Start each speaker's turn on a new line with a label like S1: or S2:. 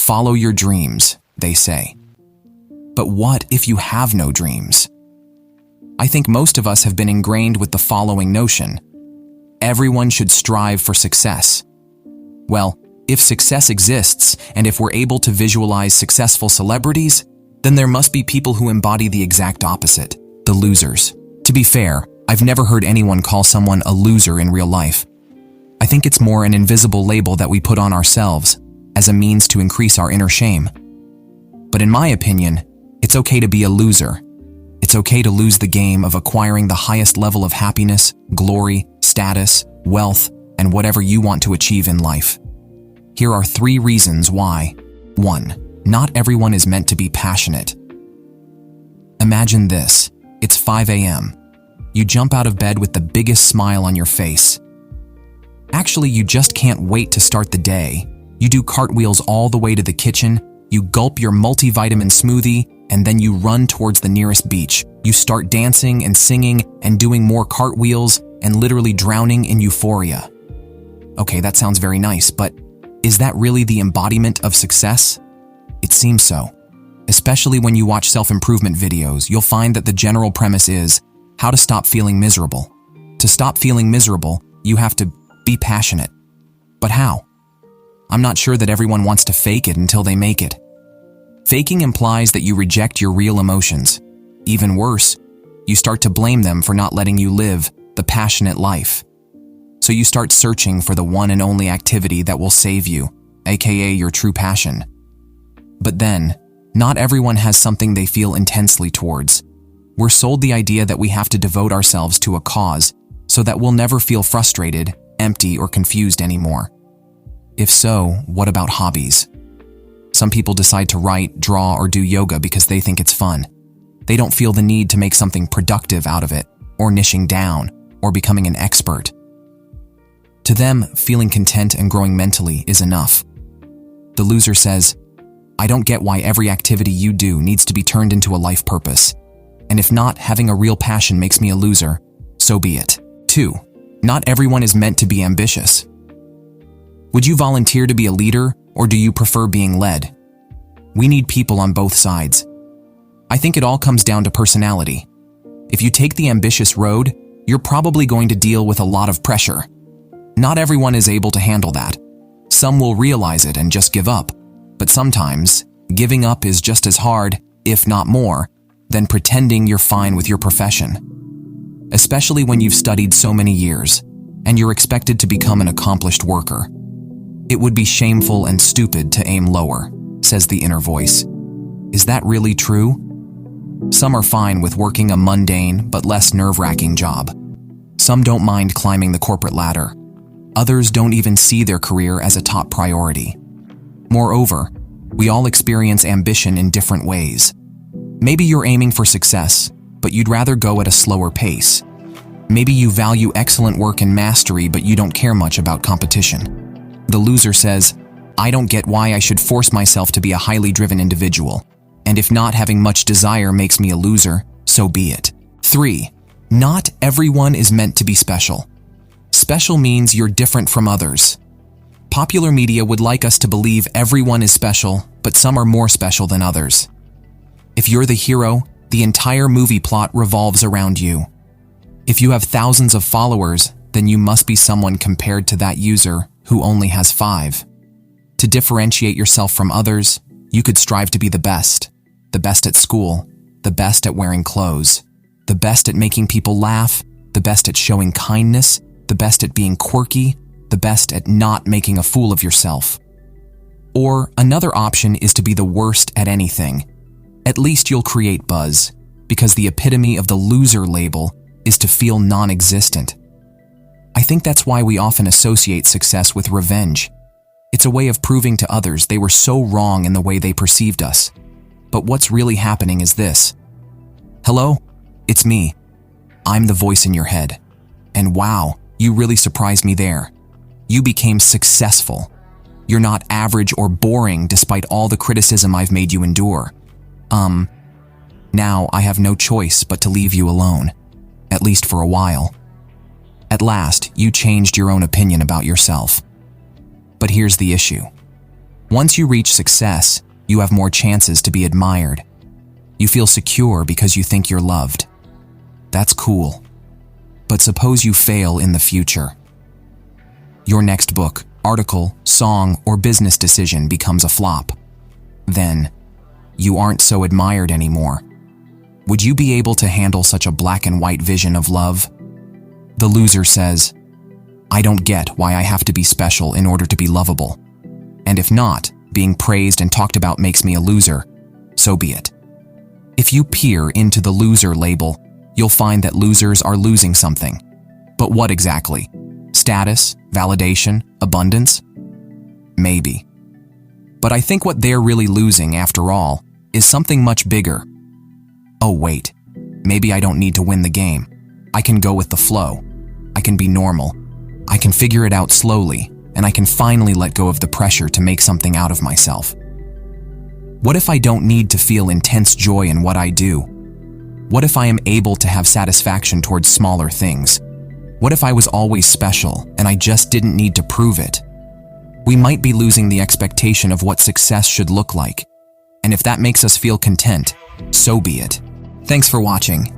S1: Follow your dreams, they say. But what if you have no dreams? I think most of us have been ingrained with the following notion. Everyone should strive for success. Well, if success exists, and if we're able to visualize successful celebrities, then there must be people who embody the exact opposite, the losers. To be fair, I've never heard anyone call someone a loser in real life. I think it's more an invisible label that we put on ourselves as a means to increase our inner shame. But in my opinion, it's okay to be a loser. It's okay to lose the game of acquiring the highest level of happiness, glory, status, wealth, and whatever you want to achieve in life. Here are 3 reasons why. 1. Not everyone is meant to be passionate. Imagine this. It's 5 a.m. You jump out of bed with the biggest smile on your face. Actually, you just can't wait to start the day. You do cartwheels all the way to the kitchen, you gulp your multivitamin smoothie, and then you run towards the nearest beach. You start dancing and singing and doing more cartwheels and literally drowning in euphoria. Okay, that sounds very nice, but is that really the embodiment of success? It seems so. Especially when you watch self-improvement videos, you'll find that the general premise is how to stop feeling miserable. To stop feeling miserable, you have to be passionate. But how? I'm not sure that everyone wants to fake it until they make it. Faking implies that you reject your real emotions. Even worse, you start to blame them for not letting you live the passionate life. So you start searching for the one and only activity that will save you, aka your true passion. But then, not everyone has something they feel intensely towards. We're sold the idea that we have to devote ourselves to a cause so that we'll never feel frustrated, empty, or confused anymore. If so, what about hobbies? Some people decide to write, draw, or do yoga because they think it's fun. They don't feel the need to make something productive out of it, or niching down, or becoming an expert. To them, feeling content and growing mentally is enough. The loser says, I don't get why every activity you do needs to be turned into a life purpose. And if not, having a real passion makes me a loser, so be it. 2. Not everyone is meant to be ambitious. Would you volunteer to be a leader, or do you prefer being led? We need people on both sides. I think it all comes down to personality. If you take the ambitious road, you're probably going to deal with a lot of pressure. Not everyone is able to handle that. Some will realize it and just give up. But sometimes, giving up is just as hard, if not more, than pretending you're fine with your profession. Especially when you've studied so many years, and you're expected to become an accomplished worker. It would be shameful and stupid to aim lower, says the inner voice. Is that really true? Some are fine with working a mundane but less nerve-wracking job. Some don't mind climbing the corporate ladder. Others don't even see their career as a top priority. Moreover, we all experience ambition in different ways. Maybe you're aiming for success, but you'd rather go at a slower pace. Maybe you value excellent work and mastery, but you don't care much about competition. The loser says, I don't get why I should force myself to be a highly driven individual. And if not having much desire makes me a loser, so be it. 3. Not everyone is meant to be special. Special means you're different from others. Popular media would like us to believe everyone is special, but some are more special than others. If you're the hero, the entire movie plot revolves around you. If you have thousands of followers, then you must be someone compared to that user who only has 5. To differentiate yourself from others, you could strive to be the best at school, the best at wearing clothes, the best at making people laugh, the best at showing kindness, the best at being quirky, the best at not making a fool of yourself. Or another option is to be the worst at anything. At least you'll create buzz, because the epitome of the loser label is to feel non-existent. I think that's why we often associate success with revenge. It's a way of proving to others they were so wrong in the way they perceived us. But what's really happening is this. Hello, it's me. I'm the voice in your head. And wow, you really surprised me there. You became successful. You're not average or boring despite all the criticism I've made you endure. Now I have no choice but to leave you alone, at least for a while. At last, you changed your own opinion about yourself. But here's the issue. Once you reach success, you have more chances to be admired. You feel secure because you think you're loved. That's cool. But suppose you fail in the future. Your next book, article, song, or business decision becomes a flop. Then, you aren't so admired anymore. Would you be able to handle such a black and white vision of love? The loser says, I don't get why I have to be special in order to be lovable. And if not, being praised and talked about makes me a loser, so be it. If you peer into the loser label, you'll find that losers are losing something. But what exactly? Status, validation, abundance? Maybe. But I think what they're really losing, after all, is something much bigger. Oh wait, maybe I don't need to win the game. I can go with the flow. I can be normal. I can figure it out slowly, and I can finally let go of the pressure to make something out of myself. What if I don't need to feel intense joy in what I do? What if I am able to have satisfaction towards smaller things? What if I was always special and I just didn't need to prove it? We might be losing the expectation of what success should look like. And if that makes us feel content, so be it. Thanks for watching.